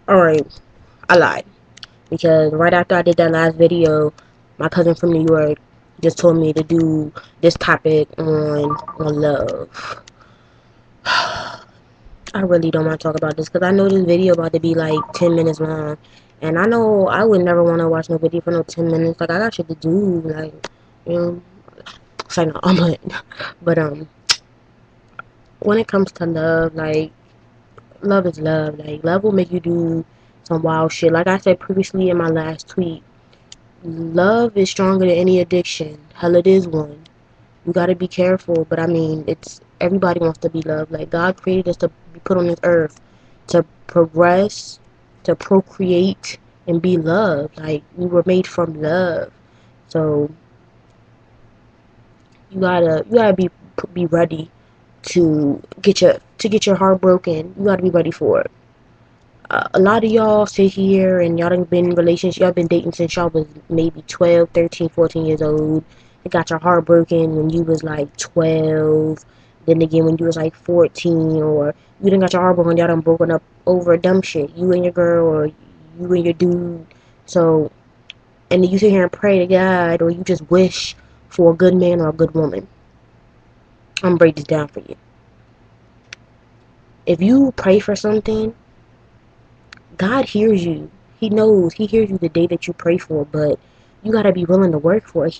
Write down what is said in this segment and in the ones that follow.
Alright, I lied. Because right after I did that last video, my cousin from New York just told me to do this topic on love. I really don't want to talk about this because I know this video about to be like 10 minutes long. And I know I would never want to watch no video for no 10 minutes. Like, I got shit to do. Like, you know, it's like, no, but when it comes to love, like, love is love. Like, love will make you do some wild shit. Like I said previously in my last tweet, love is stronger than any addiction. Hell, it is one. You gotta be careful, but I mean, it's everybody wants to be loved. Like, God created us to be put on this earth to progress, to procreate, and be loved. Like, we were made from love. So you gotta be ready to get your heart broken. You gotta be ready for it. A lot of y'all sit here and y'all done been in relationships, y'all been dating since y'all was maybe 12, 13, 14 years old. You got your heart broken when you was like 12, then again when you was like 14, or you done got your heart broken, y'all done broken up over dumb shit, you and your girl, or you and your dude. So, and then you sit here and pray to God, or you just wish for a good man or a good woman. I'm gonna break this down for you. If you pray for something, God hears you. He knows. He hears you the day that you pray for it, but you gotta be willing to work for it.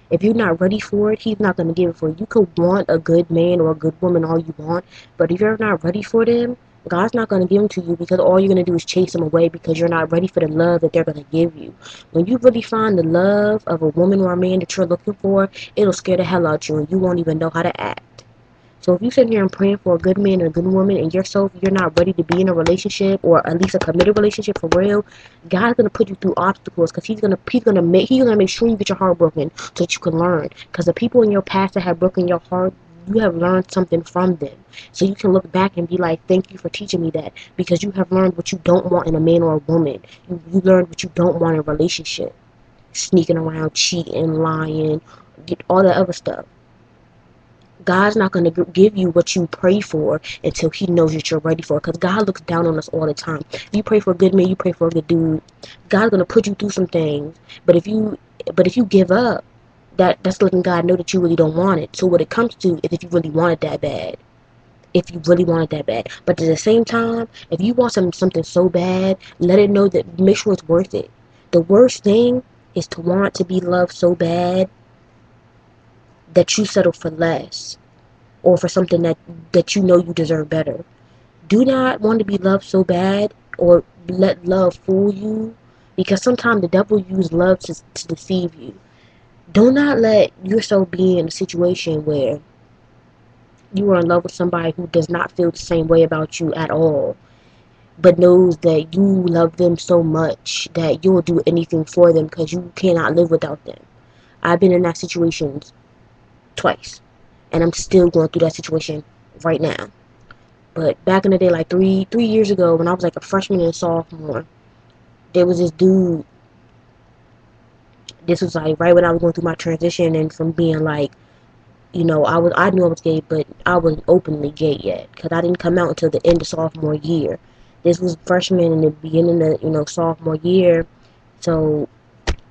If you're not ready for it, He's not gonna give it for you. You could want a good man or a good woman all you want, but if you're not ready for them, God's not gonna give them to you because all you're gonna do is chase them away because you're not ready for the love that they're gonna give you. When you really find the love of a woman or a man that you're looking for, it'll scare the hell out you and you won't even know how to act. So if you sit here and praying for a good man and a good woman and you're not ready to be in a relationship or at least a committed relationship for real, God's gonna put you through obstacles because he's gonna make sure you get your heart broken so that you can learn. Because the people in your past that have broken your heart, you have learned something from them. So you can look back and be like, thank you for teaching me that because you have learned what you don't want in a man or a woman. You learned what you don't want in a relationship. Sneaking around, cheating, lying, all that other stuff. God's not going to give you what you pray for until He knows that you're ready for it. Because God looks down on us all the time. You pray for a good man, you pray for a good dude. God's going to put you through some things. But if you give up, that's letting God know that you really don't want it. So what it comes to is if you really want it that bad. If you really want it that bad. But at the same time, if you want something so bad, let it know that make sure it's worth it. The worst thing is to want to be loved so bad that you settle for less or for something that you know you deserve better. Do not want to be loved so bad or let love fool you because sometimes the devil uses love to deceive you. Do not let yourself be in a situation where you are in love with somebody who does not feel the same way about you at all, but knows that you love them so much that you will do anything for them because you cannot live without them. I've been in that situation twice, and I'm still going through that situation right now. But back in the day, like three years ago, when I was like a freshman and a sophomore, there was this dude. This was like right when I was going through my transition and from being like, I knew I was gay, but I wasn't openly gay yet because I didn't come out until the end of sophomore year. This was freshman in the beginning of sophomore year, so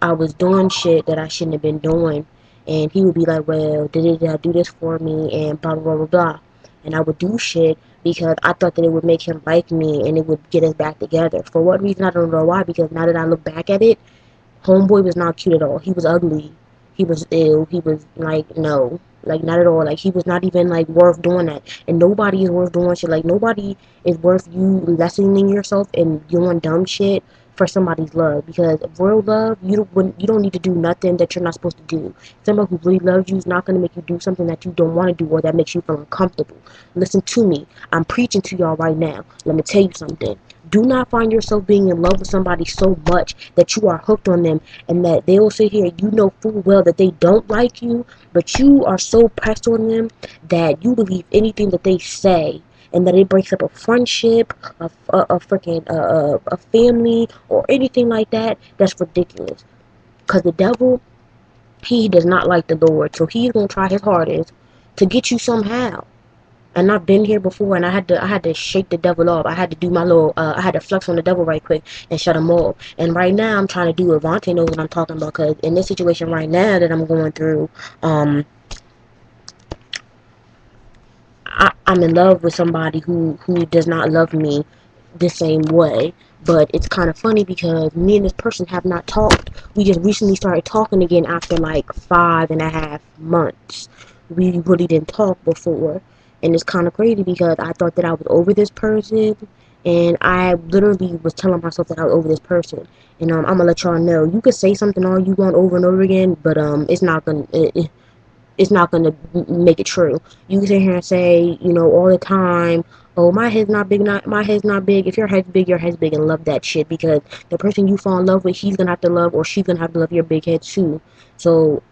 I was doing shit that I shouldn't have been doing, and he would be like, "Well, did I do this for me?" and blah blah blah blah, and I would do shit because I thought that it would make him like me and it would get us back together. For what reason I don't know why. Because now that I look back at it, homeboy was not cute at all. He was ugly. He was ill. He was like no, like not at all. Like he was not even like worth doing that. And nobody is worth doing shit. Like nobody is worth you lessening yourself and doing dumb shit for somebody's love. Because real love, you don't need to do nothing that you're not supposed to do. Someone who really loves you is not gonna make you do something that you don't want to do or that makes you feel uncomfortable. Listen to me. I'm preaching to y'all right now. Let me tell you something. Do not find yourself being in love with somebody so much that you are hooked on them and that they will sit here, you know full well that they don't like you, but you are so pressed on them that you believe anything that they say and that it breaks up a friendship, a family, or anything like that. That's ridiculous. Because the devil, he does not like the Lord, so he's going to try his hardest to get you somehow. And I've been here before, and I had to shake the devil off. I had to do my little I had to flex on the devil right quick and shut him off. And right now I'm trying to do Avante knows what I'm talking about, because in this situation right now that I'm going through, I'm in love with somebody who does not love me the same way. But it's kind of funny because me and this person have not talked. We just recently started talking again after like 5.5 months. We really didn't talk before. And it's kind of crazy because I thought that I was over this person. And I literally was telling myself that I was over this person. And I'm gonna let y'all know, you could say something all you want over and over again, but it's not gonna make it true. You can sit here and say, all the time, oh, my head's not big, not my head's not big. If your head's big, and love that shit, because the person you fall in love with, he's gonna have to love, or she's gonna have to love your big head too. So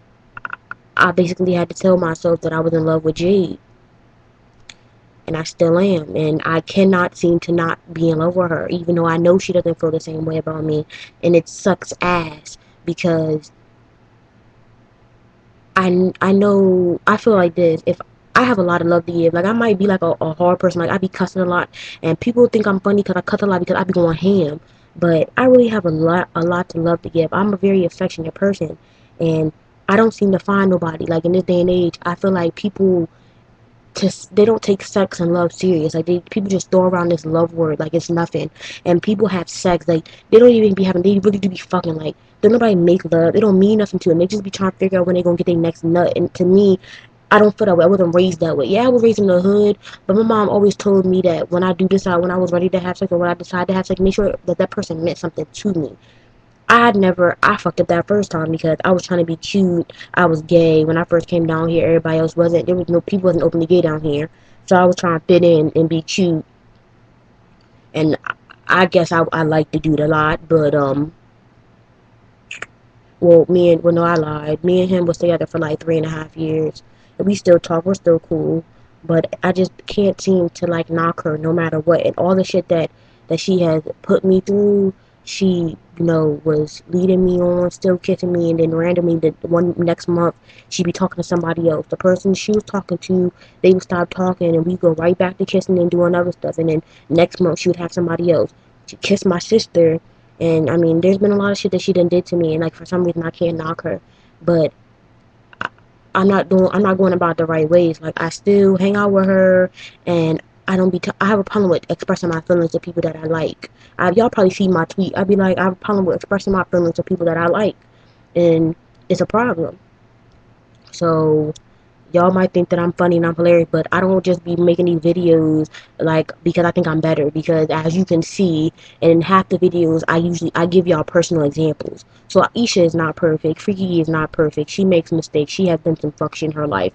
I basically had to tell myself that I was in love with Jade, and I still am, and I cannot seem to not be in love with her, even though I know she doesn't feel the same way about me, and it sucks ass because I know I feel like this. If I have a lot of love to give, like I might be like a hard person, like I be cussing a lot, and people think I'm funny because I cuss a lot because I be going ham. But I really have a lot to love to give. I'm a very affectionate person, and I don't seem to find nobody. Like in this day and age, I feel like people just they don't take sex and love serious. Like people just throw around this love word like it's nothing. And people have sex like they don't even be having. They really do be fucking like. Don't nobody make love. It don't mean nothing to them. They just be trying to figure out when they gonna get their next nut. And to me, I don't feel that way. I wasn't raised that way. Yeah, I was raised in the hood, but my mom always told me that when I do decide, when I was ready to have sex, or when I decide to have sex, make sure that that person meant something to me. I fucked up that first time because I was trying to be cute. I was gay. When I first came down here, everybody else wasn't. There was no, people wasn't openly gay down here. So I was trying to fit in and be cute. And I guess I like to do it a lot. But, well, no, I lied. Me and him was together for like 3.5 years. And we still talk. We're still cool. But I just can't seem to like knock her no matter what. And all the shit that she has put me through, she, was leading me on, still kissing me, and then randomly the one next month she'd be talking to somebody else. The person she was talking to, they would stop talking and we go right back to kissing and doing other stuff. And then next month she would have somebody else. She kissed my sister, and I mean, there's been a lot of shit that she done did to me, and like for some reason I can't knock her, but I'm not going about the right ways. Like I still hang out with her, and I have a problem with expressing my feelings to people that I like. Y'all probably see my tweet. I'd be like, I have a problem with expressing my feelings to people that I like, and it's a problem. So y'all might think that I'm funny and I'm hilarious, but I don't just be making these videos like because I think I'm better. Because as you can see, in half the videos, I give y'all personal examples. So Aisha is not perfect. Freaky E is not perfect. She makes mistakes. She has done some fuck shit in her life.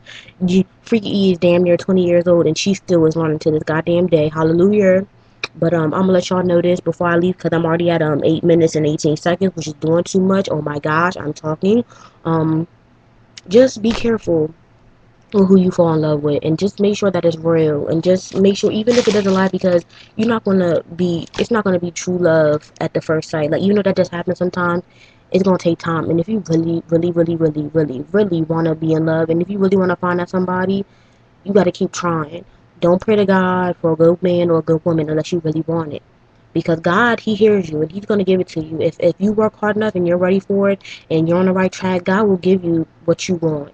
Freaky E is damn near 20 years old, and she still is learning to this goddamn day. Hallelujah. But I'm gonna let y'all know this before I leave because I'm already at 8 minutes and 18 seconds, which is doing too much. Oh my gosh, I'm talking. Um, just be careful or who you fall in love with, and just make sure that it's real, and just make sure even if it doesn't lie, because it's not gonna be true love at the first sight. Like, that just happens sometimes. It's gonna take time, and if you really really really really really really want to be in love, and if you really want to find out somebody, you got to keep trying. Don't pray to God for a good man or a good woman unless you really want it, because God, he hears you and he's going to give it to you. If you work hard enough and you're ready for it and you're on the right track, God will give you what you want.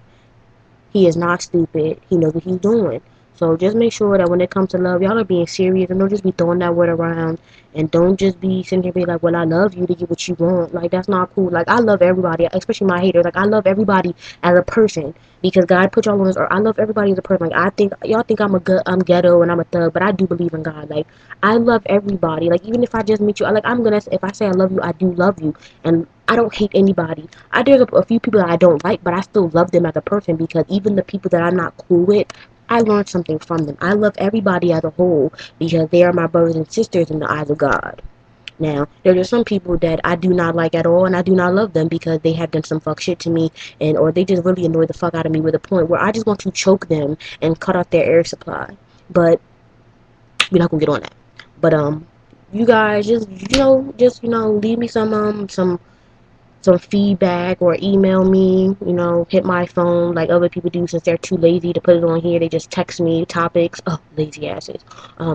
He is not stupid. He knows what he's doing. So just make sure that when it comes to love, y'all are being serious, and don't just be throwing that word around, and don't just be sitting here being like, well, I love you to get what you want. Like, that's not cool. Like, I love everybody, especially my haters. Like, I love everybody as a person because God put y'all on this earth. I love everybody as a person. Like, I think y'all think I'm ghetto and I'm a thug, but I do believe in God. Like, I love everybody. Like, even if I just meet you, if I say I love you, I do love you, and I don't hate anybody. There's a few people that I don't like, but I still love them as a person, because even the people that I'm not cool with, I learned something from them. I love everybody as a whole because they are my brothers and sisters in the eyes of God. Now, there are some people that I do not like at all, and I do not love them because they have done some fuck shit to me, or they just really annoy the fuck out of me with a point where I just want to choke them and cut off their air supply. But we're not gonna get on that. But you guys just leave me some some feedback or email me, you know, hit my phone like other people do since they're too lazy to put it on here. They just text me topics. Oh, lazy asses.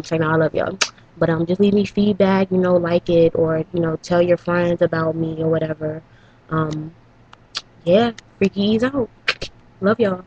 Saying I love y'all. But just leave me feedback, you know, like it or, you know, tell your friends about me or whatever. Yeah, Freaky Ease out. Love y'all.